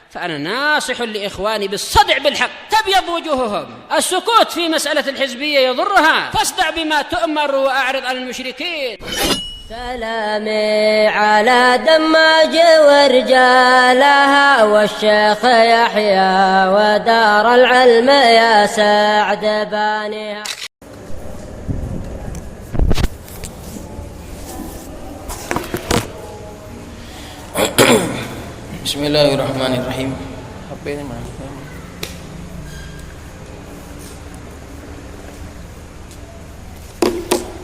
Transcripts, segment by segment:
فأنا ناصح لإخواني بالصدع بالحق تبيض وجوههم. السكوت في مسألة الحزبية يضرها، فاصدع بما تؤمر وأعرض عن المشركين. سلامي على دماج ورجالها والشيخ يحيى ودار العلم يا سعد بانيها. Bismillahirrahmanirrahim. HP ini mana?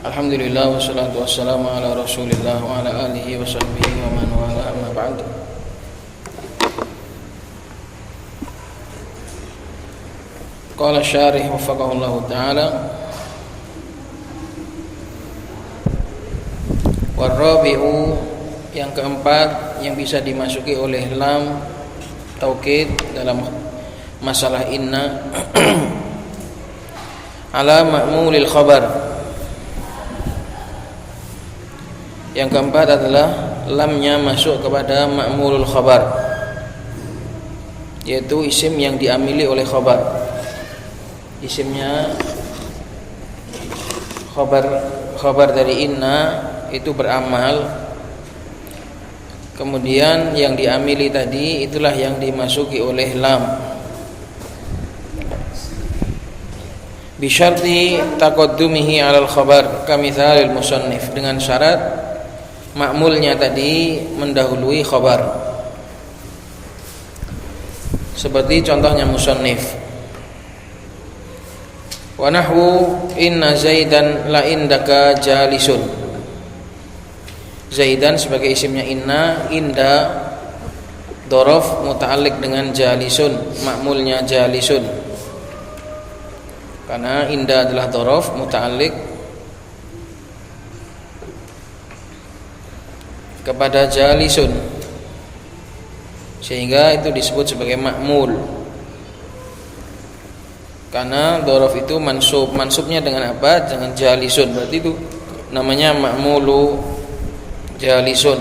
Alhamdulillah wassalatu wassalamu ala Rasulillah wa ala alihi wa sahbihi wa man wala amma ba'd. Qala syarih waffaqahullahu ta'ala warrabi'u, yang keempat yang bisa dimasuki oleh lam taukid dalam masalah inna ala ma'mulil khabar. Yang keempat adalah lamnya masuk kepada ma'mulul khabar, yaitu isim yang diamili oleh khabar. Isimnya khabar dari inna itu beramal, kemudian yang diamili tadi itulah yang dimasuki oleh lam. Bisyarti taqaddumihi 'alal khabar kamithalil musannif, dengan syarat ma'mulnya tadi mendahului khabar, seperti contohnya musannif. Wa nahwu inna zaidan la indaka jalisun. Zaidan sebagai isimnya inna, inda dhorof muta'alliq dengan jalisun, ma'mulnya jalisun, karena inda adalah dhorof muta'alliq kepada jalisun, sehingga itu disebut sebagai ma'mul, karena dhorof itu mansubnya dengan apa? Dengan jalisun, berarti itu namanya ma'mulu jalisun.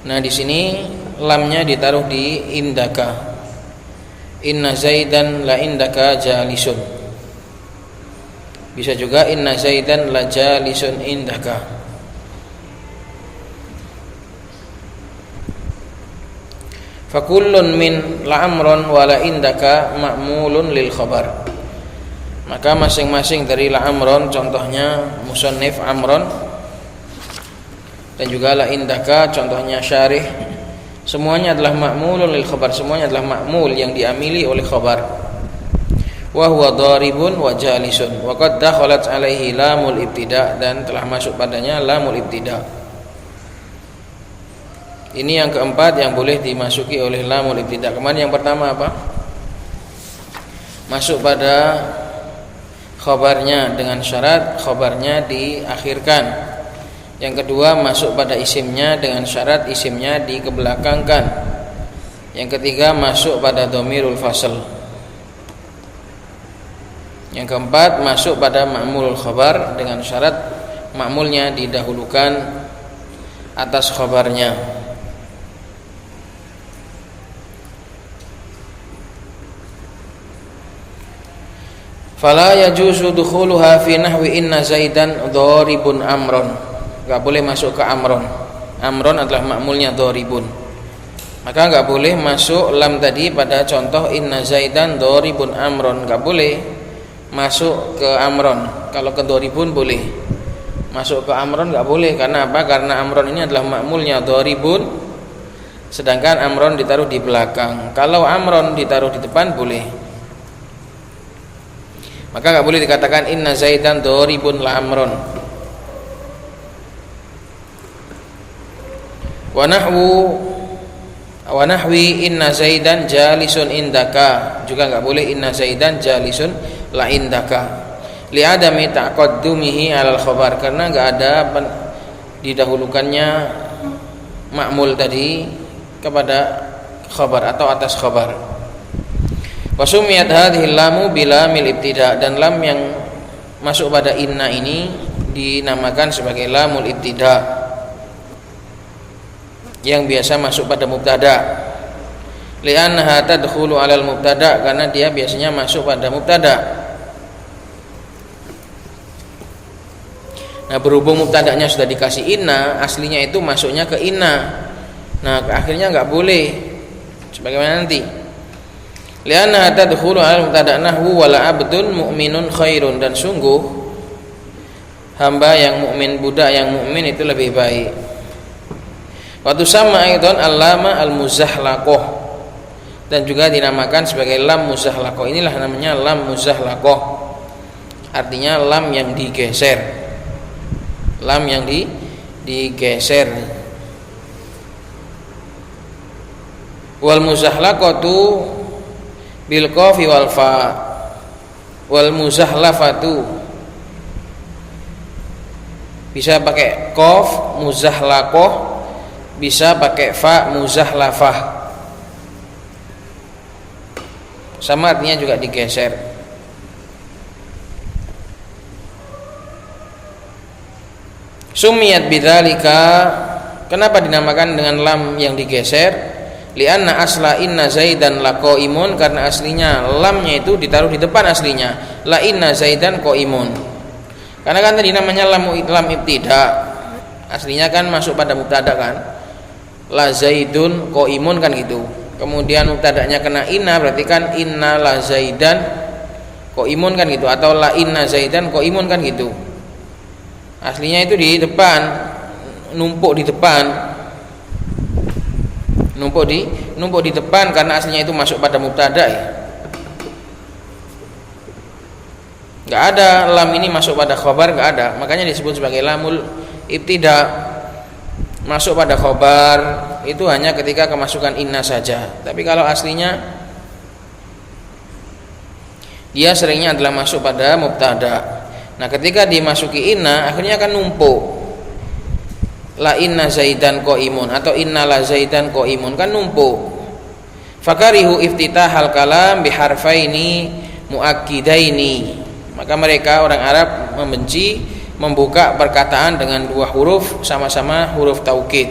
Nah, di sini lamnya ditaruh di indaka. Inna zaidan la indaka jalisun. Bisa juga inna zaidan la jalisun indaka. Fakullun min la amron wa la indaka ma'mulun lil khabar. Maka masing-masing dari la amron, contohnya musannif amron, dan juga la indaka contohnya syarih, semuanya adalah ma'mulun lil khabar, semuanya adalah ma'mul yang diamili oleh khabar. Wa huwa dharibun wa jalisun wa qad dakhalat alaihi lamul ibtida, dan telah masuk padanya lamul ibtida. Ini yang keempat yang boleh dimasuki oleh lamul ibtida. Kemarin yang pertama apa? Masuk pada khabarnya dengan syarat khabarnya diakhirkan. Yang kedua masuk pada isimnya dengan syarat isimnya dikebelakangkan. Yang ketiga masuk pada dhamirul fasl. Yang keempat masuk pada ma'mulul khabar dengan syarat ma'mulnya didahulukan atas khabarnya. Fala yajuzu dukhuluha fi nahwi inna zaidan dharibun amron. Enggak boleh masuk ke amron. Amron adalah ma'mulnya dharibun. Maka enggak boleh masuk lam tadi pada contoh inna zaidan dharibun amron, enggak boleh masuk ke amron. Kalau ke dharibun boleh. Masuk ke amron enggak boleh, karena apa? Karena amron ini adalah ma'mulnya dharibun, sedangkan amron ditaruh di belakang. Kalau amron ditaruh di depan boleh. Maka enggak boleh dikatakan inna zaidan dharibun la amron. Wa nahwi inna zaidan jalisun indaka, juga enggak boleh inna zaidan jalisun la indaka. Li adami taqaddumihi 'alal khabar, karena enggak ada didahulukannya ma'mul tadi kepada khabar atau atas khabar. Wasumiyat hadhil lamu bilamil ibtida, dan lam yang masuk pada inna ini dinamakan sebagai lamul ibtida, yang biasa masuk pada mubtada. li'annaha tadkhulu 'alal mubtada, karena dia biasanya masuk pada mubtada. Nah, berhubung mubtada'nya sudah dikasih inna, aslinya itu masuknya ke inna. Nah, akhirnya enggak boleh sebagaimana nanti. Li'annaha tadkhulu 'alal mubtada' nahwu wala abdun mu'minun khairun, dan sungguh hamba yang mukmin, budak yang mukmin itu lebih baik. Wa tusamma aidan al-lama al-muzahlaqah, dan juga dinamakan sebagai lam muzahlaqah. Inilah namanya lam muzahlaqah. Artinya lam yang digeser. Lam yang digeser. Wal muzahlaqatu bil qafi wal fa. Wal muzahlafatu bisa pakai qaf muzahlaqah, bisa pakai fa muzahlafah. Sama artinya juga digeser. Sumiyat bidzalika, kenapa dinamakan dengan lam yang digeser? Lianna asla inna zaidan laqaimun, karena aslinya lamnya itu ditaruh di depan aslinya. La inna zaidan qaimun. Karena kan tadi namanya lam ibtida. Aslinya kan masuk pada mubtada kan. La zaidun qaimun kan gitu. Kemudian mubtadanya kena inna, berarti kan inna la zaidan qaimun kan gitu, atau la inna zaidan qaimun kan gitu. Aslinya itu di depan, numpuk di depan, numpuk di depan, karena aslinya itu masuk pada mubtada ya. Enggak ada lam ini masuk pada khobar, enggak ada. Makanya disebut sebagai lamul ibtida. Masuk pada khobar itu hanya ketika kemasukan inna saja. Tapi kalau aslinya dia seringnya adalah masuk pada mubtada. Nah, ketika dimasuki inna akhirnya akan numpuk. La inna zaidan qaimun atau inna la zaidan qaimun kan numpuk. Fakarihu iftitahal kalam biharfaini muakkidaini. Maka mereka orang Arab membenci membuka perkataan dengan dua huruf sama-sama huruf taukid.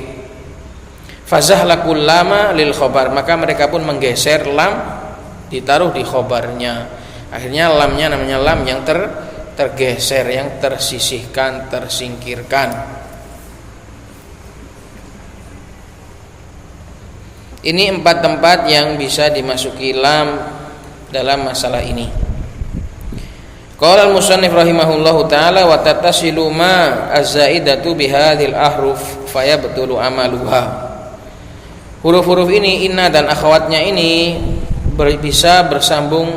Fazahlakul lama lil khobar, maka mereka pun menggeser lam ditaruh di khobarnya. Akhirnya lamnya namanya lam yang tergeser, yang tersisihkan, tersingkirkan. Ini 4 tempat yang bisa dimasuki lam dalam masalah ini. Qala al-musannif rahimahullahu taala wa tattasilu ma az-zaidatu bihadhil ahruf fayabtulu amaluha. Huruf-huruf ini inna dan akhwatnya ini bisa bersambung,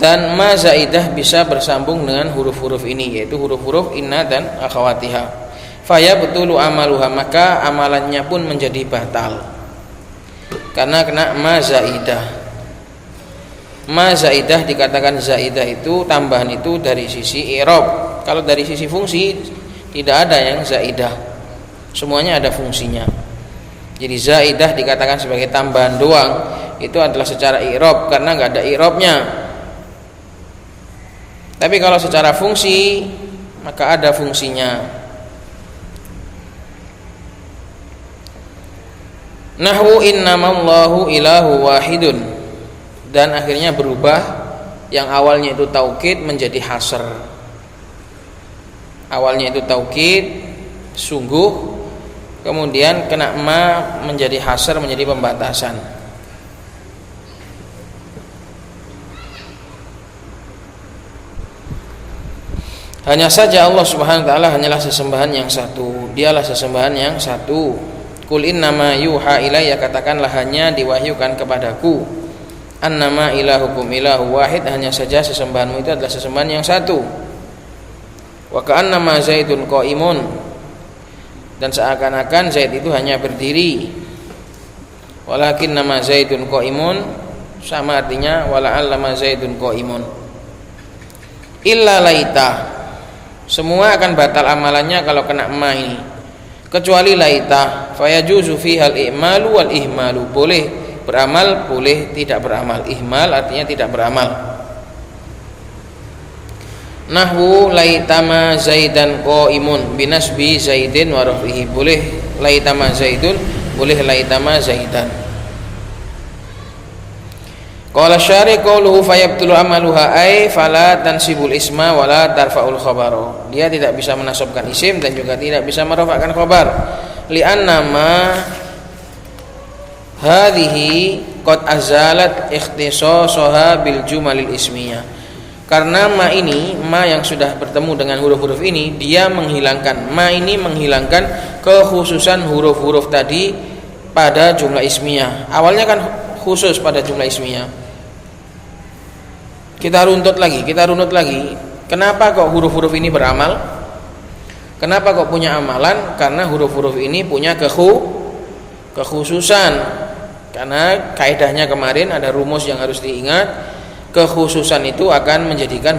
dan ma zaidah bisa bersambung dengan huruf-huruf ini, yaitu huruf-huruf inna dan akhawatiha. Fayabtulu amaluha, maka amalannya pun menjadi batal karena kena ma zaidah. Ma zaidah dikatakan zaidah itu tambahan itu dari sisi i'rab. Kalau dari sisi fungsi tidak ada yang zaidah, semuanya ada fungsinya. Jadi zaidah dikatakan sebagai tambahan doang, itu adalah secara i'rab karena enggak ada i'rabnya. Tapi kalau secara fungsi maka ada fungsinya. Nahwu innamallahu ilahu wahidun, dan akhirnya berubah, yang awalnya itu taukid menjadi hasr. Awalnya itu taukid sungguh, kemudian kena ma menjadi hasr, menjadi pembatasan. Hanya saja Allah Subhanahu wa taala hanyalah sesembahan yang satu. Dialah sesembahan yang satu. Qul innama yuha ilayya, katakanlah hanya diwahyukan kepadaku. Annama ilahukum ilahu wahid, hanya saja sesembahanmu itu adalah sesembahan yang satu. Wa ka'annama zaidun qaimun, dan seakan-akan Zaid itu hanya berdiri. Walakin nama zaidun qaimun, sama artinya wala'allama zaidun qaimun. Illa laita, semua akan batal amalannya kalau kena ma ini, kecuali laita. Fayajuzu fihal i'malu wal ihmalu, boleh beramal, boleh tidak beramal. Ihmal artinya tidak beramal. Nahwu laitama zaidan qaimun binasbi zaidin wa rafihi, boleh laitama zaidun, boleh laitama zaidan. Qala syari qauluhu fayabtulu amaluha ay fala tansibul isma wala tarfa'ul khabara. Dia tidak bisa menasabkan isim dan juga tidak bisa merafa'kan khabar. Li'anna ma hadhihi qad azalat ikhtisasaha bil jumalil ismiyah. Karena ma ini, ma yang sudah bertemu dengan huruf-huruf ini, dia menghilangkan, ma ini menghilangkan kekhususan huruf-huruf tadi pada jumlah ismiyah. Awalnya kan khusus pada jumlah ismiyah. Kita runut lagi. Kenapa kok huruf-huruf ini beramal? Kenapa kok punya amalan? Karena huruf-huruf ini punya kekhususan. Karena kaidahnya kemarin ada rumus yang harus diingat. Kekhususan itu akan menjadikan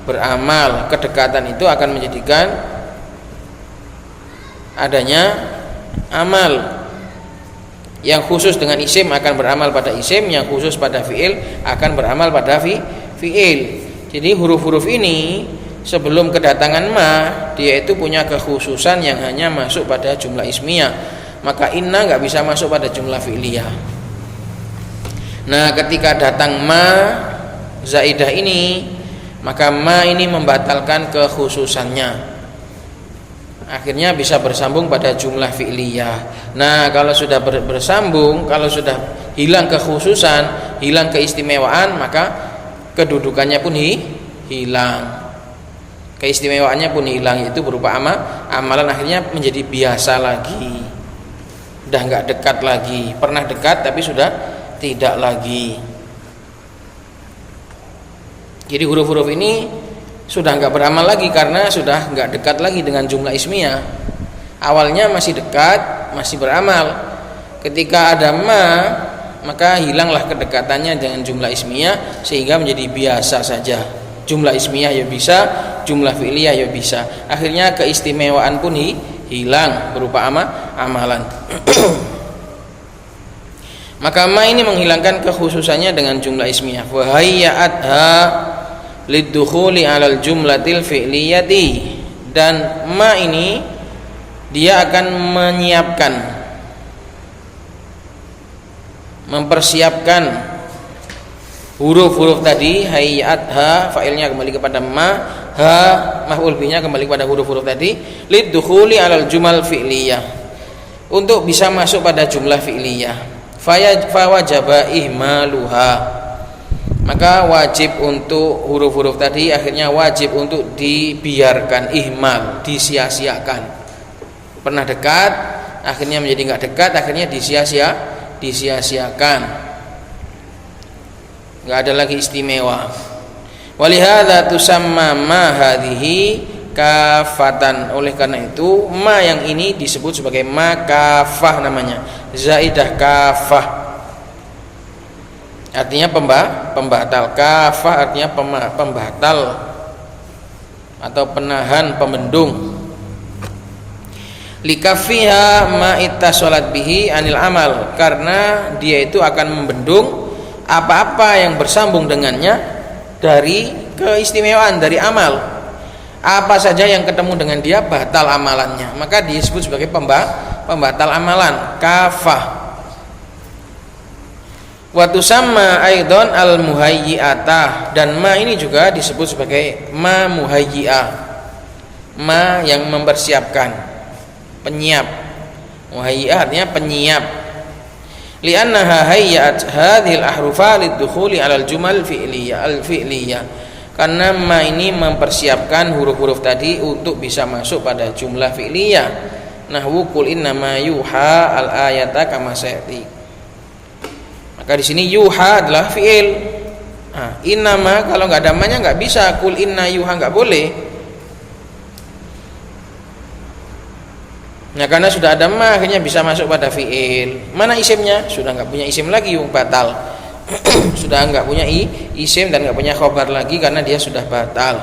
beramal. Kedekatan itu akan menjadikan adanya amal. Yang khusus dengan isim akan beramal pada isim, yang khusus pada fiil akan beramal pada fiil. Jadi huruf-huruf ini sebelum kedatangan ma, dia itu punya kekhususan yang hanya masuk pada jumlah ismiyah. Maka inna nggak bisa masuk pada jumlah fi'liyah. Nah, ketika datang ma zaidah ini, maka ma ini membatalkan kekhususannya. Akhirnya bisa bersambung pada jumlah fi'liyah. Nah, kalau sudah bersambung, kalau sudah hilang kekhususan, hilang keistimewaan, maka kedudukannya pun hilang. Keistimewaannya pun hilang, itu berupa amalan akhirnya menjadi biasa lagi. Udah enggak dekat lagi. Pernah dekat tapi sudah tidak lagi. Jadi huruf-huruf ini sudah enggak beramal lagi karena sudah enggak dekat lagi dengan jumlah ismiyah. Awalnya masih dekat, masih beramal. Ketika ada ma, maka hilanglah kedekatannya dengan jumlah ismiyah sehingga menjadi biasa saja. Jumlah ismiyah ya bisa, jumlah fi'liyah ya bisa. Akhirnya keistimewaan pun hilang berupa amalan. Maka ma ini menghilangkan kekhususannya dengan jumlah ismiyah. Wa hayya'atha lidukhuli 'alal jumlatil fi'liyati. Dan ma ini dia akan menyiapkan, mempersiapkan huruf-huruf tadi. Hayya'atha fa'ilnya kembali kepada ma, ha maf'ul bihnya kembali kepada huruf-huruf tadi, lidukhuli 'alal jumal fi'liyah, untuk bisa masuk pada jumlah fi'liyah. Fawajaba ihmaluha, maka wajib untuk huruf-huruf tadi akhirnya wajib untuk dibiarkan, ihmal, disia-siakan. Pernah dekat akhirnya menjadi enggak dekat, akhirnya disia-siakan, enggak ada lagi istimewa. Walihadza tusamma ma hadhihi kafatan. Oleh karena itu ma yang ini disebut sebagai ma kafah namanya, zaidah kafah, artinya pembatal. Kafah artinya pembatal atau penahan, pembendung. Likafiha ma ittasalat bihi anil amal, karena dia itu akan membendung apa-apa yang bersambung dengannya dari keistimewaan, dari amal. Apa saja yang ketemu dengan dia batal amalannya, maka disebut sebagai pembatal amalan, kafah. Wa tusamma aidan al muhayyi'atah, dan ma ini juga disebut sebagai ma muhayyi'ah, ma yang mempersiapkan, penyiap. Muhayyi'ah artinya penyiap. Li'annaha hayyat hadhil ahrufa lidukhuli 'alal jumal fi'liyah, karena ma ini mempersiapkan huruf-huruf tadi untuk bisa masuk pada jumlah fi'liyah. Nahwu qul innama yuha al ayata kama sayati. Maka di sini yuha adalah fi'il. Nah, innama kalau enggak ada ma-nya enggak bisa, qul inna yuha enggak boleh. Nah, karena sudah ada ma akhirnya bisa masuk pada fi'il. Mana isimnya? Sudah enggak punya isim lagi, batal. Sudah enggak punya isim dan enggak punya khobar lagi karena dia sudah batal.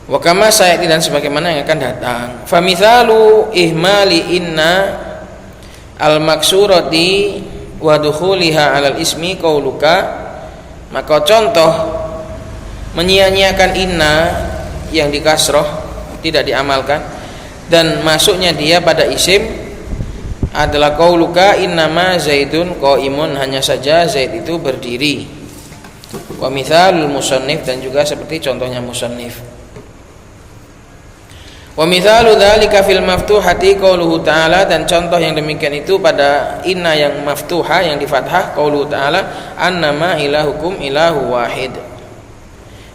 Wa kama sayati, dan sebagaimana yang akan datang. Fa mithalu ihmali inna al maksurati wa dukhuliha 'alal ismi qauluka, maka contoh menyia-nyiakan inna yang dikasroh, tidak diamalkan, dan masuknya dia pada isim adalah qauluka innama Zaidun qaimun, hanya saja Zaid itu berdiri. Wa mithalul musannif, dan juga seperti contohnya musannif. Wa mithalu dzalika fil maftuhati qauluhu ta'ala, dan contoh yang demikian itu pada inna yang maftuhah, yang di fathah, qauluhu ta'ala annama ilahukum ilahu wahid.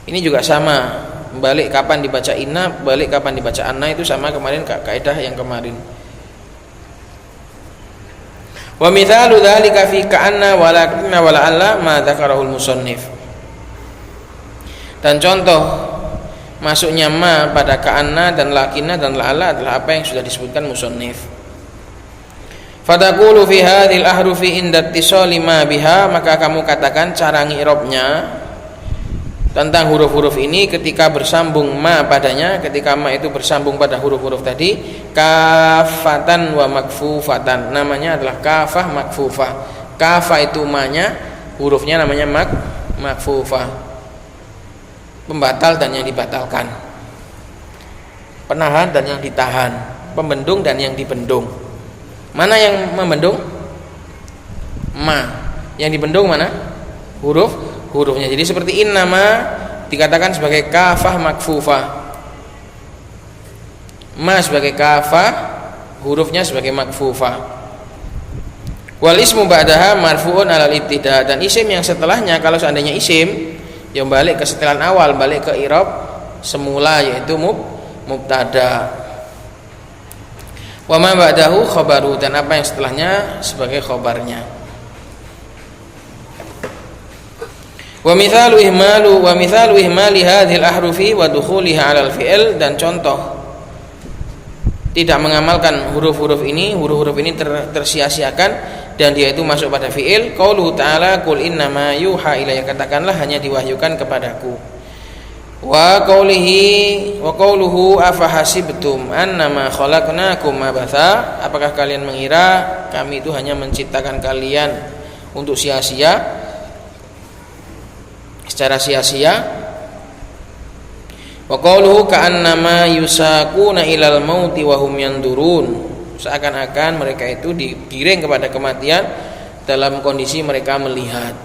Ini juga sama, balik kapan dibaca inna, balik kapan dibaca anna, itu sama kemarin kaidah yang kemarin. Wa mithalu dzalika fi ka'anna walakinna wala'alla ma dzakarahul musannif, dan contoh masuknya ma pada ka'anna dan lakinna dan la'alla adalah apa yang sudah disebutkan musannif. Fataqulu fi hadhil ahrufi inda ittisali ma biha, maka kamu katakan cara ngirobnya tentang huruf-huruf ini ketika bersambung ma padanya, ketika ma itu bersambung pada huruf-huruf tadi, kafatan wa makfufatan, namanya adalah kafah makfufah. Kafah itu ma-nya, hurufnya namanya makfufah, pembatal dan yang dibatalkan, penahan dan yang ditahan, pembendung dan yang dibendung. Mana yang membendung? Ma. Yang dibendung mana? Hurufnya. Jadi seperti innama dikatakan sebagai kafah makfufah, ma sebagai kafah, hurufnya sebagai makfufah. Wal ismu ba'daha marfu'un alal ibtida, dan isim yang setelahnya kalau seandainya isim yang balik ke setelan awal, balik ke i'rab semula, yaitu mubtada. Wa ma ba'dahu khabaru, dan apa yang setelahnya sebagai khabarnya. Wa mithalu ihmali hadhil ahrufi wa dukhuliha 'alal fi'il, dan contoh tidak mengamalkan huruf-huruf ini tersia-siakan dan dia itu masuk pada fi'il. Qauluhu ta'ala qul innama yuha ilayya, katakanlah hanya diwahyukan kepadaku. Wa qauluhu afahasibtum annama khalaqnakum abatha, apakah kalian mengira kami itu hanya menciptakan kalian untuk sia-sia, secara sia-sia. Wa qauluhu ka'annama yusaquna ilal mauti wa hum yandurun, seakan-akan mereka itu digiring kepada kematian dalam kondisi mereka melihat.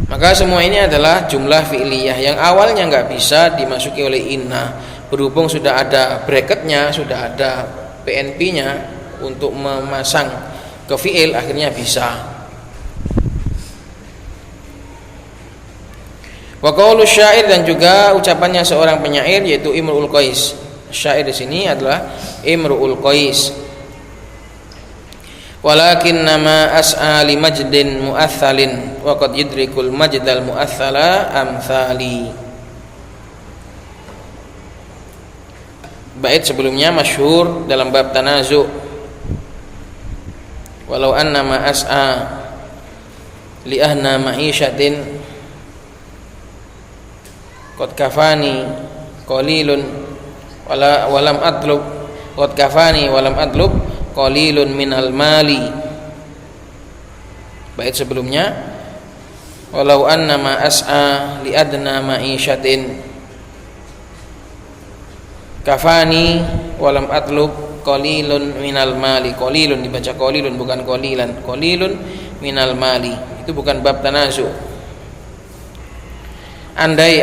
Maka semua ini adalah jumlah fi'liyah yang awalnya nggak bisa dimasuki oleh inna, berhubung sudah ada bracketnya, sudah ada PNP-nya untuk memasang ke fi'il, akhirnya bisa. Wa qaulu syair, dan juga ucapannya seorang penyair yaitu Imru'ul Qais. Syair di sini adalah Imru'ul Qais. Walakin nama as'a li majdin mu'athalin wa qad yudrikul majdal mu'athala amthali. Bait sebelumnya masyhur dalam bab tanazu. Walau anna ma as'a li ahna ma'isyatin qad kafani qalilun walam atlub qad kafani walam atlub qalilun minal mali. Bait sebelumnya walau anna ma as'a li adna ma'isyatin kafani walam atlub qalilun minal mali. Qalilun dibaca qalilun bukan qalilan, qalilun minal mali. Itu bukan bab tanazu. Andai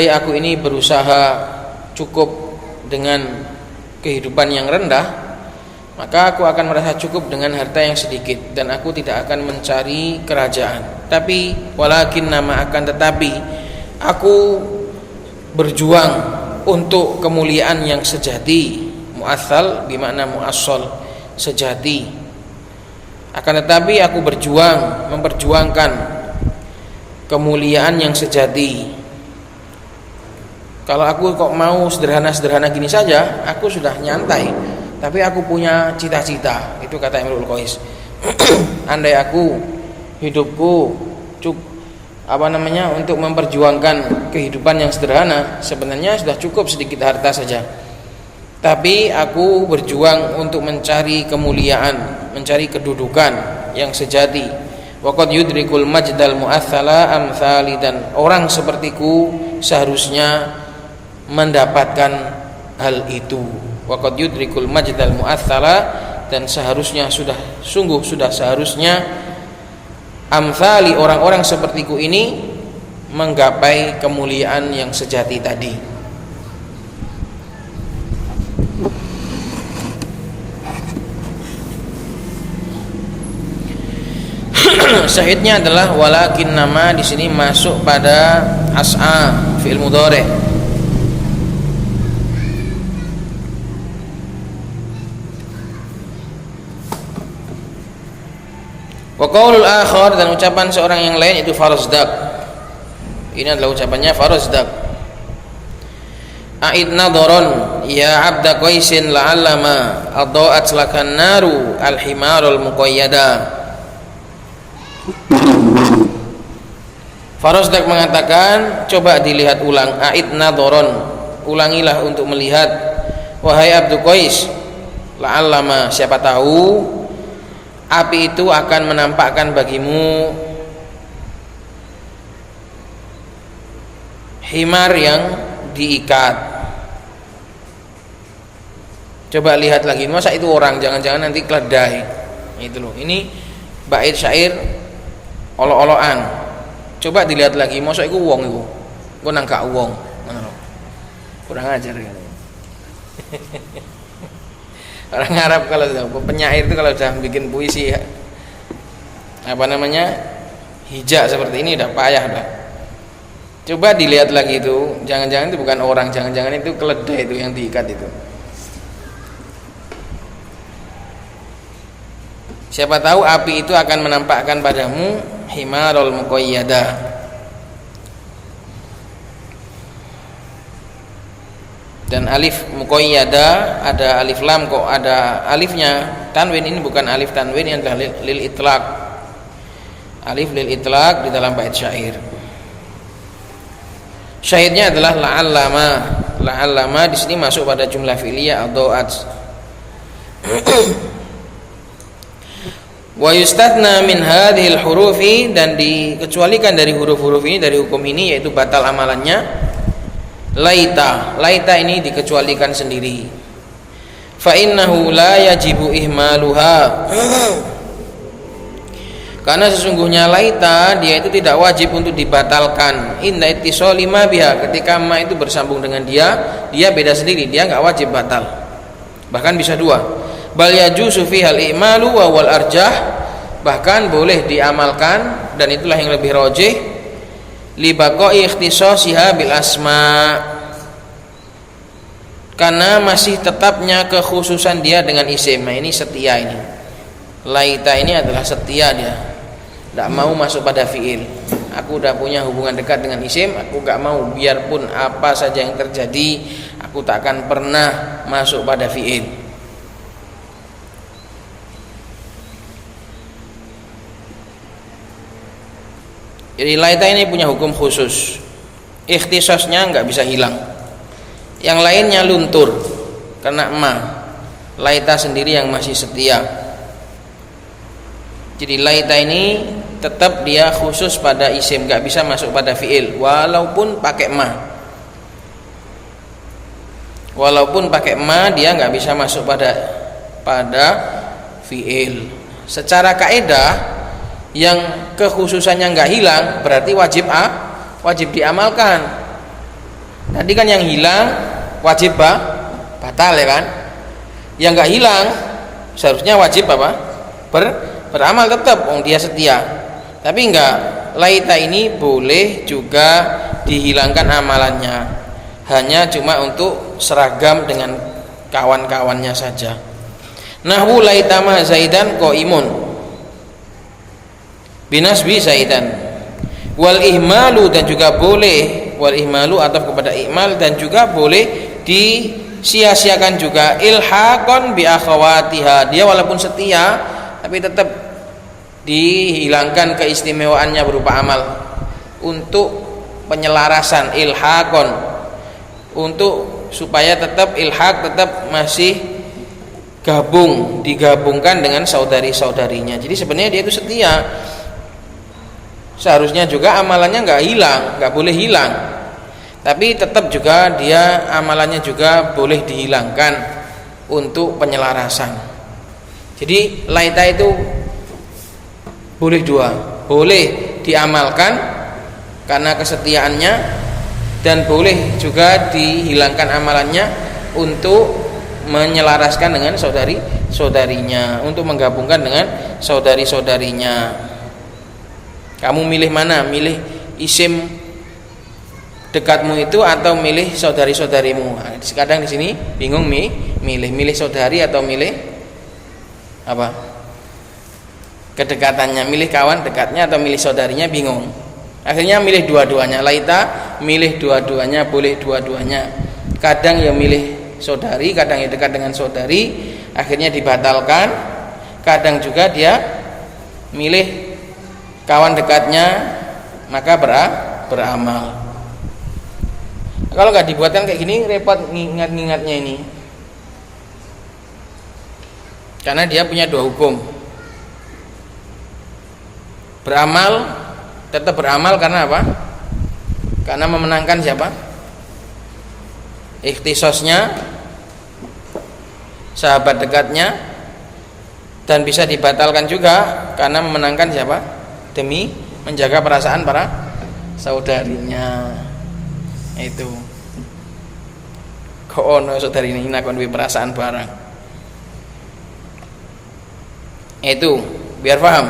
aku ini berusaha cukup dengan kehidupan yang rendah, maka aku akan merasa cukup dengan harta yang sedikit dan aku tidak akan mencari kerajaan. Tapi walakin nama akan tetapi aku berjuang untuk kemuliaan yang sejati. Mu'athal bermakna mu'assal, sejati. Akan tetapi aku memperjuangkan kemuliaan yang sejati. Kalau aku kok mau sederhana-sederhana gini saja, aku sudah nyantai. Tapi aku punya cita-cita. Itu kata Imru'ul Qais. Andai aku hidupku untuk memperjuangkan kehidupan yang sederhana, sebenarnya sudah cukup sedikit harta saja. Tapi aku berjuang untuk mencari kemuliaan, mencari kedudukan yang sejati. Waqad yudrikul majdal mu'athala amthali, dan orang sepertiku seharusnya mendapatkan hal itu. Wa qad yudrikul majdal mu'atsala, dan seharusnya sudah seharusnya amsali orang-orang sepertiku ini menggapai kemuliaan yang sejati tadi. Syahidnya adalah walakin, nama di sini masuk pada as'a fi'il mudhari'. Wa qaulul akhar, dan ucapan seorang yang lain itu Farazdaq. Ini adalah ucapannya Farazdaq. A'id nadharan ya abda qaisin la'allama adha'at lakan naru al-himarul muqayyada. Farazdaq mengatakan, coba dilihat ulang. A'id nadharan, ulangilah untuk melihat, wahai Abdu Qais, la'allama, siapa tahu api itu akan menampakkan bagimu himar yang diikat. Coba lihat lagi, masa itu orang, jangan-jangan nanti keledai. Itu loh, ini bait syair olo-oloan. Coba dilihat lagi, masa itu wong itu, gue nangka wong, kurang ajar kan. Orang Arab kalau penyair itu kalau sudah bikin puisi apa namanya hijak seperti ini udah payah dah. Coba dilihat lagi itu, jangan-jangan itu bukan orang, jangan-jangan itu keledai itu yang diikat itu. Siapa tahu api itu akan menampakkan padamu himarul muqayyada. Dan alif muqayyada ada alif lam, kok ada alifnya tanwin. Ini bukan alif tanwin, yang adalah lil itlaq. Alif lil itlaq di dalam bait syair. Syahidnya adalah la'allama. La'allama di sini masuk pada jumlah fi'liyah adha'at. Wa yustathna min hadhil hurufi, dan dikecualikan dari huruf-huruf ini, dari hukum ini, yaitu batal amalannya. Laita ini dikecualikan sendiri. Fa innahu la yajibu ihmaluha, karena sesungguhnya laita dia itu tidak wajib untuk dibatalkan. Inna ittisali ma biha, ketika ma itu bersambung dengan dia beda sendiri, dia enggak wajib batal. Bahkan bisa dua. Bal yajuzu fihal i'malu wa wal arjah, bahkan boleh diamalkan, dan itulah yang lebih rajih, li baqa'i ikhtisasiha bil asma, karena masih tetapnya kekhususan dia dengan isim. Nah, ini setia ini. Laita ini adalah setia dia. Tidak mau masuk pada fiil. Aku udah punya hubungan dekat dengan isim, aku gak mau biarpun apa saja yang terjadi, aku tak akan pernah masuk pada fiil. Jadi laita ini punya hukum khusus, ikhtisasnya nggak bisa hilang. Yang lainnya luntur karena ma. Laita sendiri yang masih setia. Jadi laita ini tetap dia khusus pada isim, nggak bisa masuk pada fiil, walaupun pakai ma. Walaupun pakai ma, dia nggak bisa masuk pada fiil. Secara kaidah, yang kekhususannya nggak hilang berarti wajib diamalkan. Tadi kan yang hilang wajib batal ya kan. Yang nggak hilang seharusnya wajib beramal tetap, dia setia. Tapi enggak, laita ini boleh juga dihilangkan amalannya, hanya cuma untuk seragam dengan kawan-kawannya saja. Nahwu laita ma zaidan qaimun binasbi zaidan, wal ihmalu, dan juga boleh wal ihmalu atau kepada ihmal, dan juga boleh disia-siakan juga ilhaqan bi akhawatiha, dia walaupun setia tapi tetap dihilangkan keistimewaannya berupa amal untuk penyelarasan, ilhaqan, untuk supaya tetap ilhaq, tetap masih digabungkan dengan saudari-saudarinya. Jadi sebenarnya dia itu setia, seharusnya juga amalannya nggak hilang, nggak boleh hilang. Tapi tetap juga dia amalannya juga boleh dihilangkan untuk penyelarasan. Jadi laita itu boleh dua, boleh diamalkan karena kesetiaannya, dan boleh juga dihilangkan amalannya untuk menyelaraskan dengan saudari-saudarinya, untuk menggabungkan dengan saudari-saudarinya. Kamu milih mana? Milih isim dekatmu itu atau milih saudari-saudarimu? Kadang di sini bingung milih saudari atau milih apa? Kedekatannya, milih kawan dekatnya atau milih saudarinya, bingung. Akhirnya milih dua-duanya. Laita milih dua-duanya, boleh dua-duanya. Kadang ya milih saudari, kadang ya dekat dengan saudari, akhirnya dibatalkan. Kadang juga dia milih kawan dekatnya, maka beramal. Kalau nggak dibuatkan kayak gini repot ngingat-ngingatnya ini, karena dia punya dua hukum. Beramal, tetap beramal karena apa? Karena memenangkan siapa? Ikhtisosnya, sahabat dekatnya, dan bisa dibatalkan juga karena memenangkan siapa? Demi menjaga perasaan para saudarinya. Itu kok ono saudari ini nakon perasaan barang. Itu biar paham.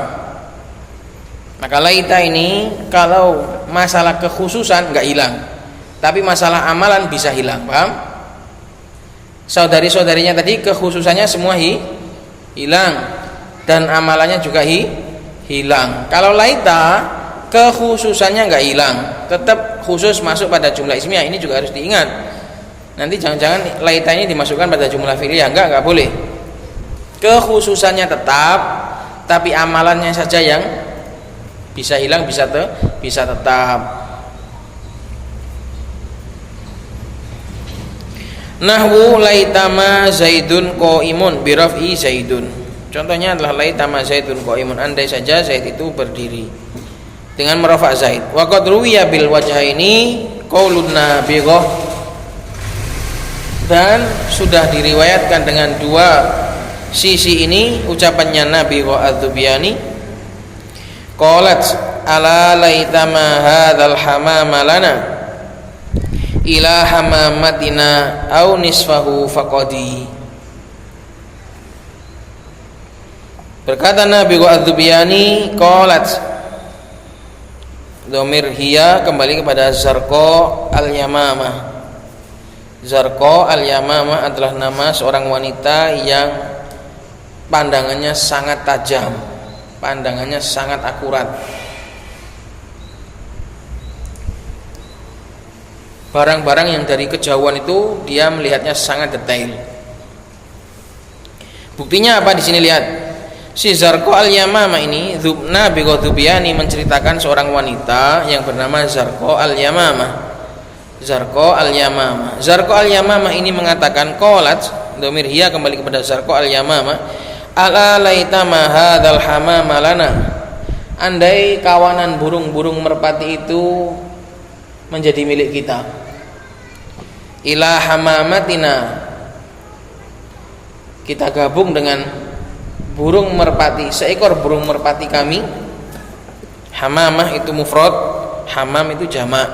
Maka laita ini kalau masalah kekhususan nggak hilang, tapi masalah amalan bisa hilang, paham? Saudari-saudarinya tadi kekhususannya semua hilang, dan amalannya juga hilang. Kalau laita kekhususannya nggak hilang, tetap khusus masuk pada jumlah ismiyah. Ini juga harus diingat. Nanti jangan-jangan laita ini dimasukkan pada jumlah fi'liyah, nggak boleh. Kekhususannya tetap, tapi amalannya saja yang bisa hilang, bisa tetap. Nahwu laitama zaidun qaimun biraf'i zaidun. Contohnya adalah laitama zaidun qaimun, andai saja Zaid itu berdiri dengan merafa' Zaid. Wa qad ruwiya bil wajhaini qaulun nabighah, dan sudah diriwayatkan dengan dua sisi ini ucapannya Nabighah adz-Dzubiyani. Qalat ala laitama hadzal hamama lana ila hamamatina au nisfahu faqadi. Berkata Nabighah adz-Dzubiyani, qalat, dhamir hiya kembali kepada Zarqa al-Yamamah. Zarqa al-Yamamah adalah nama seorang wanita yang pandangannya sangat tajam, pandangannya sangat akurat. Barang-barang yang dari kejauhan itu dia melihatnya sangat detail. Buktinya apa di sini, lihat. Si Zarqa al-Yamamah ini, Nabighah adz-Dzubiyani menceritakan seorang wanita yang bernama Zarqa al-Yamamah. Zarqa al-Yamamah. Zarqa al-Yamamah ini mengatakan, qalat, dhamir hiya kembali kepada Zarqa al-Yamamah, ala laitama hadzal hamama lana. Andai kawanan burung-burung merpati itu menjadi milik kita. Ila hamamatina, kita gabung dengan burung merpati, seekor burung merpati kami. Hamamah itu mufrad, hamam itu jamak.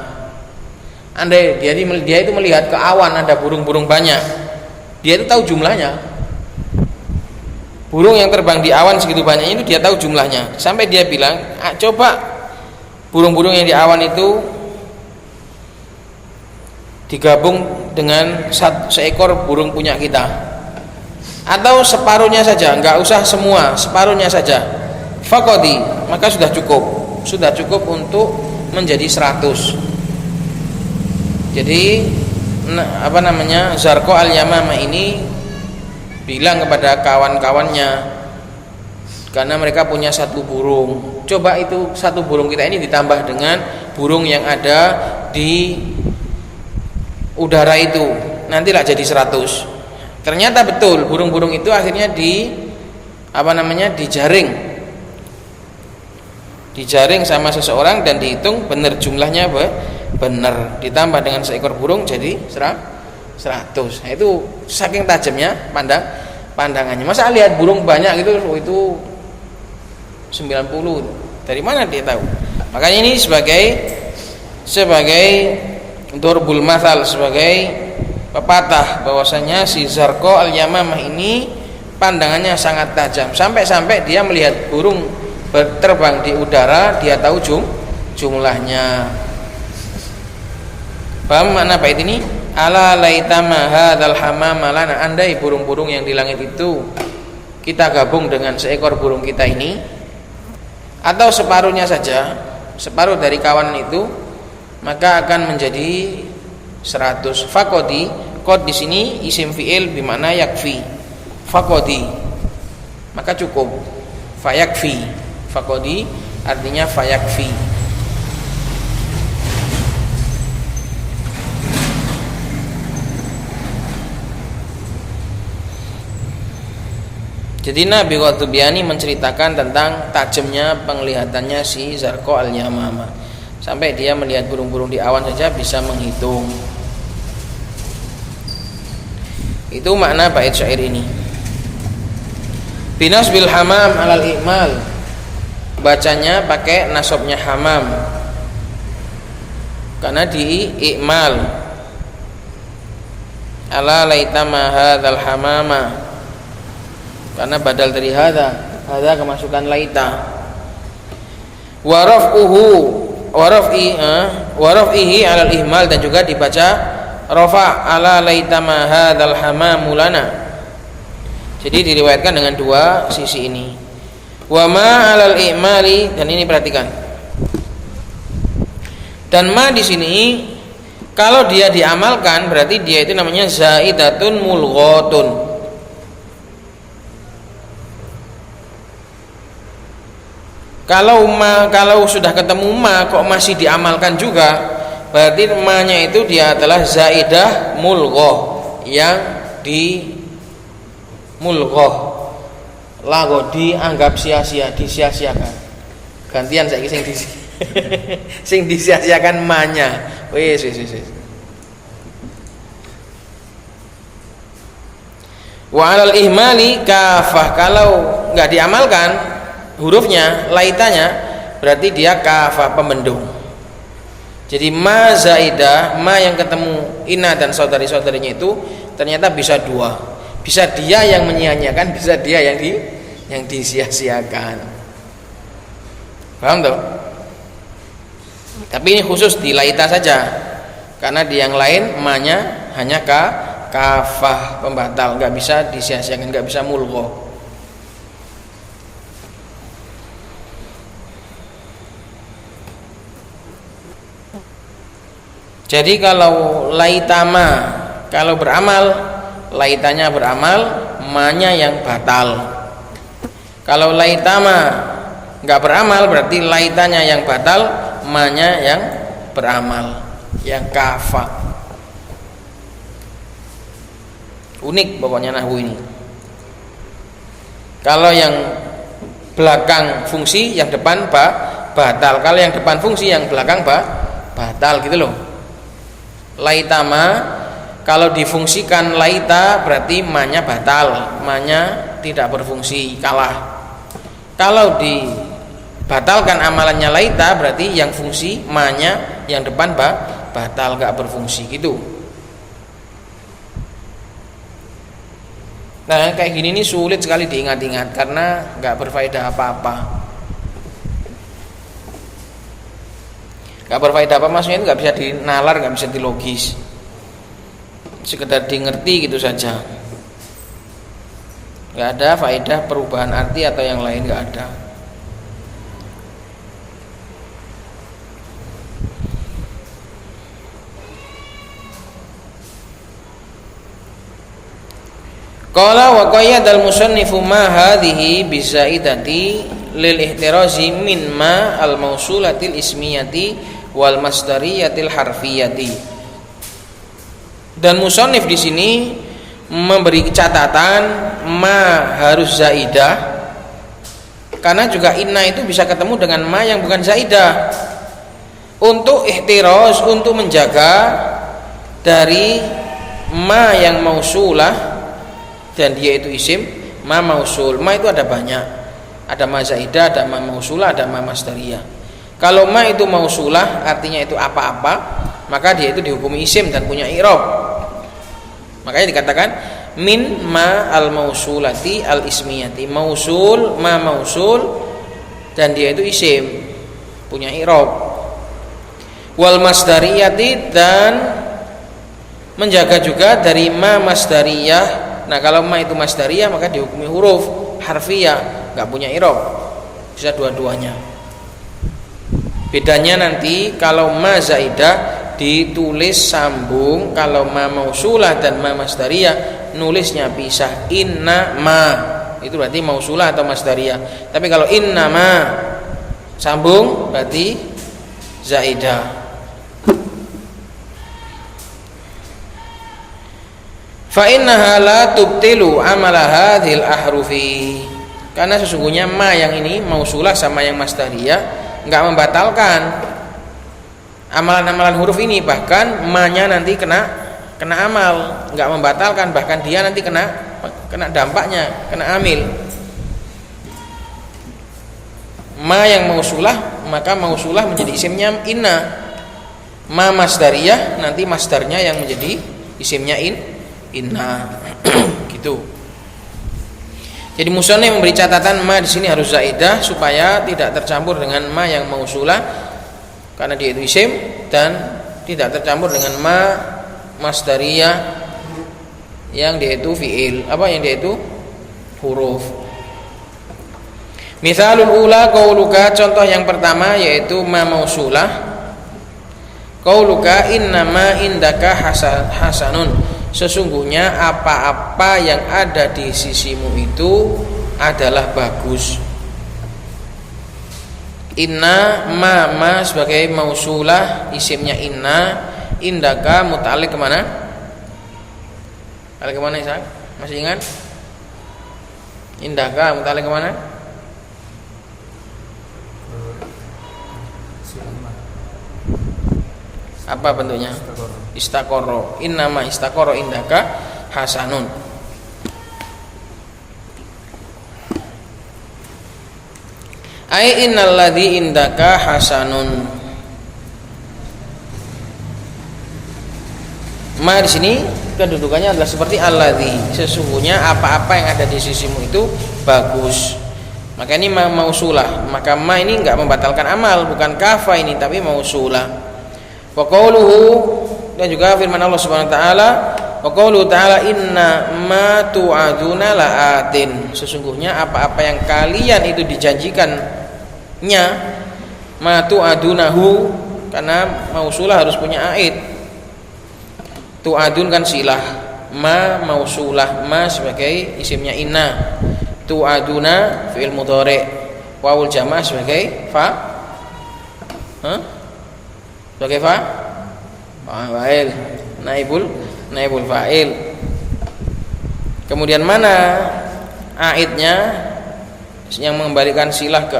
Andai dia itu melihat ke awan ada burung-burung banyak, dia itu tahu jumlahnya. Burung yang terbang di awan segitu banyaknya itu dia tahu jumlahnya. Sampai dia bilang, coba burung-burung yang di awan itu digabung dengan seekor burung punya kita, atau separuhnya saja, enggak usah semua, separuhnya saja. Faqadi, maka sudah cukup untuk menjadi 100. Jadi Zarqa al-Yamamah ini bilang kepada kawan-kawannya, karena mereka punya satu burung, coba itu satu burung kita ini ditambah dengan burung yang ada di udara itu, nantilah jadi 100. Ternyata betul, burung-burung itu akhirnya dijaring sama seseorang dan dihitung benar jumlahnya benar, ditambah dengan seekor burung jadi 100. Nah, itu saking tajamnya pandangannya. Masa lihat burung banyak gitu, itu 90, dari mana dia tahu? Makanya ini sebagai durbul mathal, sebagai pepatah bahwasanya si Zarqa al-Yamamah ini pandangannya sangat tajam, sampai-sampai dia melihat burung terbang di udara, dia tahu jumlahnya. Paham makna bait ini? Ala laitama hadzal hamama lana, andai burung-burung yang di langit itu kita gabung dengan seekor burung kita ini, atau separuhnya saja, separuh dari kawan itu, maka akan menjadi 100. Faqadi, qad di sini isim fi'il bermakna yakfi. Faqadi, maka cukup. Fayakfi, faqadi artinya fayakfi. Jadi Nabi Qutbiyani menceritakan tentang tajamnya penglihatannya si Zarqa al-Yamamah, sampai dia melihat burung-burung di awan saja bisa menghitung. Itu makna bait syair ini. Binasbil hamam alal i'mal, bacanya pakai nasabnya hamam karena di i'mal. Ala laitama hadzal hamama, karena badal dari hadza kemasukan laita. Waraf'ihi alal ihmal, dan juga dibaca rafa ala laitama hadzal hamamu lana. Jadi diriwayatkan dengan dua sisi ini. Wa ma alal i'mali, dan ini perhatikan. Dan ma di sini kalau dia diamalkan berarti dia itu namanya zaidatun mulghatun. Kalau sudah ketemu ma kok masih diamalkan juga, berarti ma-nya itu dia adalah zaidah mulghah, yang di mulghah lago dianggap sia-sia, disia-siakan. Gantian saiki sing disia-siakan ma-nya. Wis. Wa alal ihmali kafah, kalau enggak diamalkan hurufnya, laitanya, berarti dia kafah, pembendung. Jadi ma zaidah, ma yang ketemu ina dan saudari-saudarinya itu ternyata bisa dua, bisa dia yang menyia-nyiakan, bisa dia yang disia-siakan. Paham toh? Tapi ini khusus di laita saja, karena di yang lain ma-nya hanya kafah, pembatal, nggak bisa disia-siakan, nggak bisa mulghah. Jadi kalau laitama, kalau beramal, laitanya beramal, ma-nya yang batal. Kalau laitama nggak beramal, berarti laitanya yang batal, ma-nya yang beramal, yang kafah. Unik pokoknya nahwu ini. Kalau yang belakang fungsi, yang depan batal. Kalau yang depan fungsi, yang belakang batal, gitu loh. Laitama kalau difungsikan laita berarti ma-nya batal, ma-nya tidak berfungsi, kalah. Kalau dibatalkan amalannya laita berarti yang fungsi ma-nya yang depan batal, gak berfungsi, gitu. Nah kayak gini nih sulit sekali diingat-ingat karena gak berfaedah apa-apa. Gak berfaedah apa maksudnya itu gak bisa dinalar, gak bisa dilogis, sekedar di ngerti gitu saja, gak ada faedah perubahan arti atau yang lain, gak ada. Qala wa qayyadal musannifu ma hadhihi bizaidati lil ihtirazi min ma al mausulatil ismiyati wal masdariyatil harfiyati. Dan musannif di sini memberi catatan ma harus zaidah, karena juga inna itu bisa ketemu dengan ma yang bukan zaidah. untuk ihtiraz, untuk menjaga dari ma yang mausulah dan dia itu isim ma mausul. Ma itu ada banyak, ada ma zaidah, ada ma mausulah, ada ma masdariyah. Kalau ma itu mausulah artinya itu apa-apa, maka dia itu dihukumi isim dan punya i'rab. Makanya dikatakan min ma al mausulati al ismiyati, mausul ma mausul dan dia itu isim punya i'rab. Wal masdariyati, dan menjaga juga dari ma masdariyah. Nah, kalau ma itu masdariyah maka dihukumi huruf harfiyah, enggak punya i'rab. Bisa dua-duanya. Bedanya nanti kalau ma zaidah ditulis sambung, kalau ma mausulah dan ma masdariyah nulisnya pisah, inna ma. Itu berarti mausulah atau masdariyah. Tapi kalau inna ma sambung berarti zaidah. Fa innaha la tubtilu amala hadhil ahrufi. Karena sesungguhnya ma yang ini mausulah sama yang masdariyah enggak membatalkan amalan-amalan huruf ini, bahkan ma-nya nanti kena amal, enggak membatalkan, bahkan dia nanti kena dampaknya, kena amil. Ma yang mausulah, maka mausulah menjadi isimnya inna. Ma masdariyah nanti masdarnya yang menjadi isimnya inna. Gitu. Jadi musannif memberi catatan ma di sini harus zaidah supaya tidak tercampur dengan ma yang mausulah karena dia itu isim, dan tidak tercampur dengan ma masdariyah yang dia itu fiil, yang dia itu huruf. Misalul ula qauluka, contoh yang pertama yaitu ma mausulah. Qauluka innama indaka hasanun, sesungguhnya apa-apa yang ada di sisimu itu adalah bagus. Inna ma sebagai mausulah, isimnya inna, indaka muta'alliq kemana? Balik kemana Ishak? Masih ingat? Indaka muta'alliq kemana? Apa bentuknya? Istaqarra. Innama istaqarra indaka hasanun. Ai innal ladzi indaka hasanun. Ma di sini kedudukannya adalah seperti alladzi, sesungguhnya apa-apa yang ada di sisimu itu bagus. Maka ini mausulah, maka ma ini enggak membatalkan amal, bukan kafa ini tapi mausulah. Wa qauluhu, dan juga firman Allah Subhanahu wa taala, wa qauluhu ta'ala inna ma tu'aduna la'atin, sesungguhnya apa-apa yang kalian itu dijanjikannya, ma tu'adunahu, karena mausulah harus punya aid. Tu'adun kan silah, ma mausulah, ma sebagai isimnya inna, tu'aduna fi'il mudhari', wawul jamaah sebagai fa, sebagai fa'il, naibul fa'il. Kemudian mana aidnya yang mengembalikan silah ke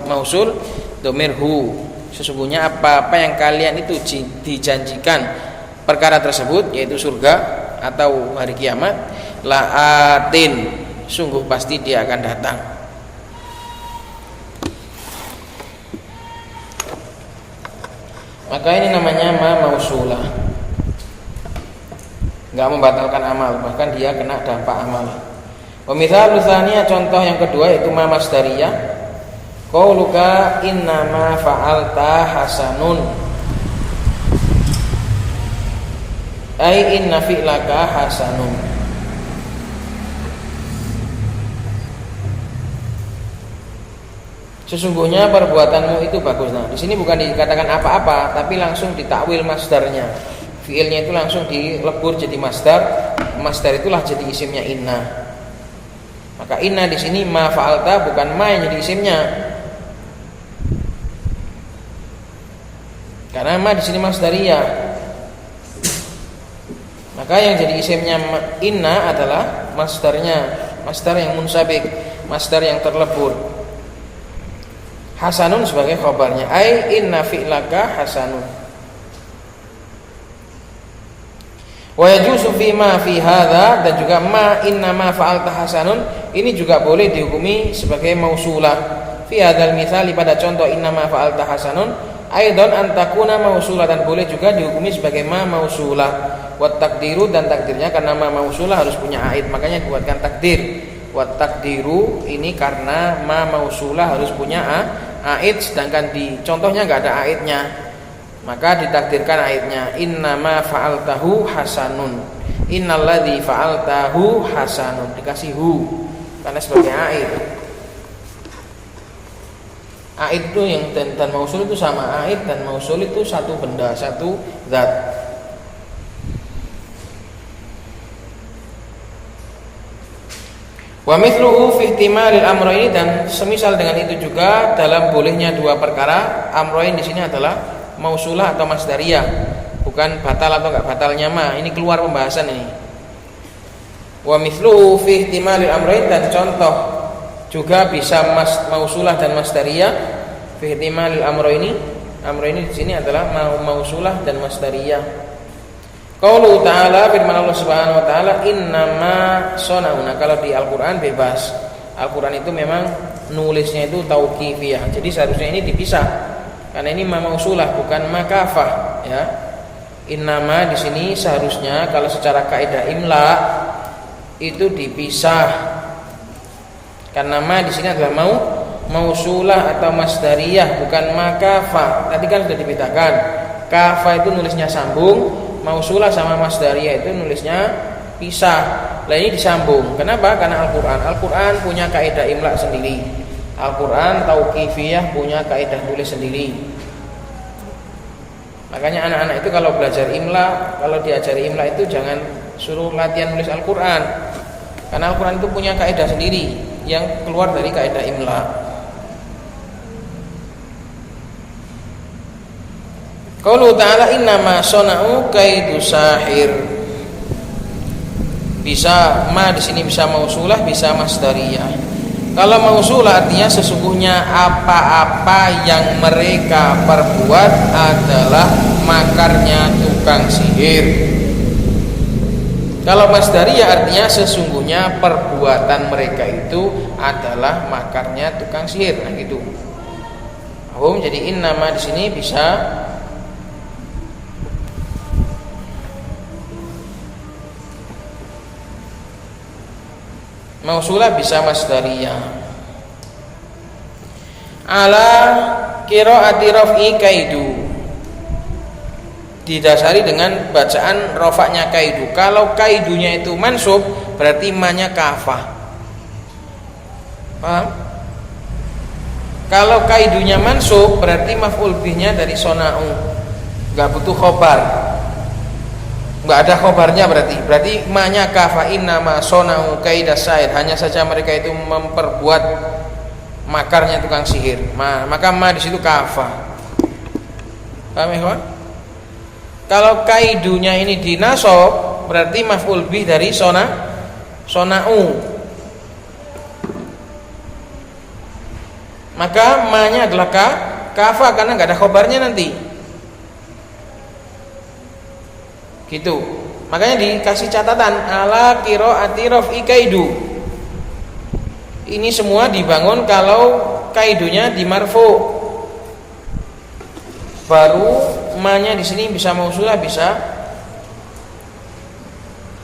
mausul? Dhamir hu, sesungguhnya apa-apa yang kalian itu dijanjikan perkara tersebut, yaitu surga atau hari kiamat, la'atin, sungguh pasti dia akan datang. Maka ini namanya ma mausulah, enggak membatalkan amal, bahkan dia kena dampak amal. Pemisal misalnya contoh yang kedua yaitu ma masdariyah. Qauluka innama fa'alta hasanun, ai inna fi'laka hasanun. Sesungguhnya perbuatanmu itu bagus. Nah, di sini bukan dikatakan apa-apa, tapi langsung ditakwil masdarnya. Fiilnya itu langsung dilebur jadi masdar. Masdar itulah jadi isimnya inna. Maka inna di sini ma fa'alta, bukan ma yang jadi isimnya. Karena ma di sini masdariyah. Maka yang jadi isimnya inna adalah masdarnya, masdar yang munsabik, masdar yang terlebur. Hasanun sebagai khabarnya, ai inna fi'laka hasanun. Wa yajuzu fi ma fi hadza, dan juga ma inna ma fa'alta hasanun ini juga boleh dihukumi sebagai mausulah. Fi hadzal mitsali, pada contoh inna ma fa'alta hasanun, aidan antakuna mausulah, dan boleh juga dihukumi sebagai ma mausulah. Wat takdiru, dan takdirnya karena ma mausulah harus punya aid, makanya dibuatkan takdir. Wat takdiru ini karena ma mausulah harus punya aid, sedangkan di contohnya enggak ada aidnya, maka ditakdirkan aidnya. Inna ma fa'altahu hasanun, innalladzi fa'altahu hasanun, dikasih hu karena sebagai aid. Aid itu yang dan mausul itu sama, aid dan mausul itu satu benda, satu zat. Wa mithluhu fi ihtimalil amrayn, dan semisal dengan itu juga dalam bolehnya dua perkara. Amrayn di sini adalah mausulah atau masdariyah, bukan batal atau enggak batalnya ma. Ini keluar pembahasan ini. Wa mithluhu fi ihtimalil amrayn, dan contoh juga bisa mausulah dan masdariyah. Fi ihtimalil amrayni, amrayni di sini adalah mausulah dan masdariyah. Qaulu ta'ala, firman Allah Subhanahu wa taala, innama sona'una. Kalau di Al-Qur'an bebas. Al-Qur'an itu memang nulisnya itu tauqifiyah. Jadi seharusnya ini dipisah. Karena ini mausulah bukan makafah, ya. Innama di sini seharusnya kalau secara kaidah imla itu dipisah. Karena ma di sini adalah mausulah atau masdariyah, bukan makafah. Tadi kan sudah dibedakan. Kafa itu nulisnya sambung, mausulah sama masdariyah itu nulisnya pisah. Lah ini disambung. Kenapa? Karena Al-Qur'an punya kaidah imla sendiri. Al-Qur'an tauqifiyah punya kaidah tulis sendiri. Makanya anak-anak itu kalau belajar imla, kalau diajari imla itu jangan suruh latihan nulis Al-Qur'an. Karena Al-Qur'an itu punya kaidah sendiri yang keluar dari kaidah imla. Qaulu ta'ala innama sona'u kaidu sahir. Bisa ma di sini bisa mausulah, bisa masdariyah. Kalau mausulah artinya sesungguhnya apa-apa yang mereka perbuat adalah makarnya tukang sihir. Kalau masdariyah artinya sesungguhnya perbuatan mereka itu adalah makarnya tukang sihir. Nah gitu. Jadi innama di sini bisa mausulah, bisa masdariyah. Ala qiraati raf'i kaidu, didasari dengan bacaan rofaknya kaidu. Kalau kaidunya itu mansub berarti ma-nya kafah. Paham? Kalau kaidunya mansub berarti maf'ul bihnya dari sona'u, enggak butuh khobar, enggak ada khobarnya, berarti ma-nya kafa. Innama sona'u kaidas sahir, hanya saja mereka itu memperbuat makarnya tukang sihir. Maka ma di situ kafa. Paham ya? Kalau kaidunya ini dinasab berarti maf'ul bih dari sona'u. Maka ma-nya adalah kafa karena enggak ada khobarnya nanti. Gitu. Makanya dikasih catatan ala qiraati raf'i kaidu. Ini semua dibangun kalau kaidunya di marfu. Baru ma-nya di sini bisa mausulah, bisa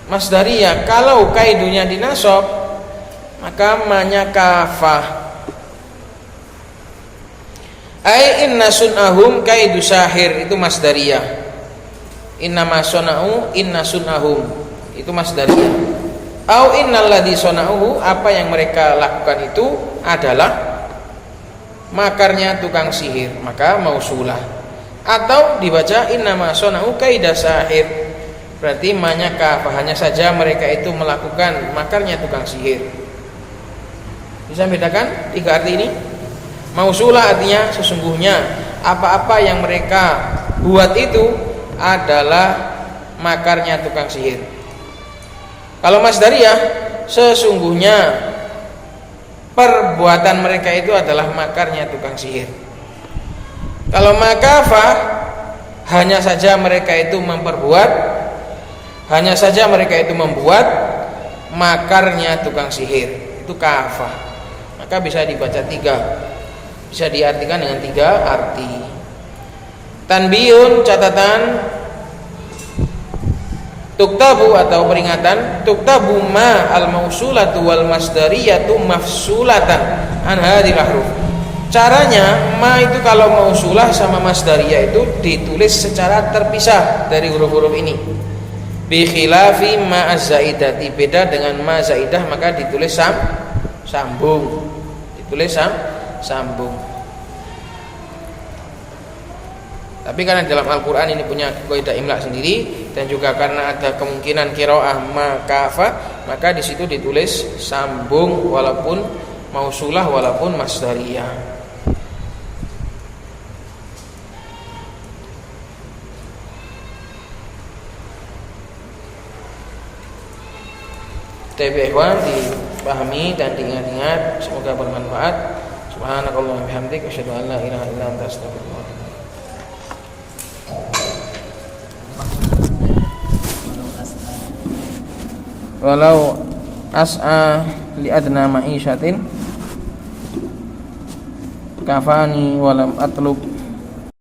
masdariyah. Kalau kaidunya dinasab maka ma-nya kafah. Ai inna sun'ahum kaidu sahir, itu masdariyah. Innama sona'u inna sun'ahum, itu masdariyah. Au innalladzi sona'uhu, apa yang mereka lakukan itu adalah makarnya tukang sihir, maka mausulah. Atau dibaca innama sona'u kaida sahir, berarti ma-nya kafah, hanya saja mereka itu melakukan makarnya tukang sihir. Bisa bedakan tiga arti ini? Mausulah artinya sesungguhnya apa-apa yang mereka buat itu adalah makarnya tukang sihir. Kalau masdariyah sesungguhnya perbuatan mereka itu adalah makarnya tukang sihir. Kalau makafah, hanya saja mereka itu membuat makarnya tukang sihir, itu kafah. Maka bisa dibaca 3, bisa diartikan dengan 3 arti. Tanbihun, catatan, tuktabu atau peringatan, tuktabu ma al-mausulatu wal masdariyatu mafsulatan an hadhil ahruf. Caranya, ma itu kalau mausulah sama masdariyah itu ditulis secara terpisah dari huruf-huruf ini. Bi khilafi ma az-zaidati, beda dengan ma zaidah maka ditulis sambung. Ditulis sambung. Tapi karena dalam Al-Qur'an ini punya kaidah imla sendiri dan juga karena ada kemungkinan qiraah ma kafa, maka di situ ditulis sambung walaupun mausulah walaupun masdariyah. Tapi ikhwan dipahami dan diingat-ingat, semoga bermanfaat. Subhanakallahumma wa bihamdika asyhadu an la ilaha illa anta astaghfiruka wa atubu ilaik. Walau as'a li adna ma'isyatin kafani walam atlub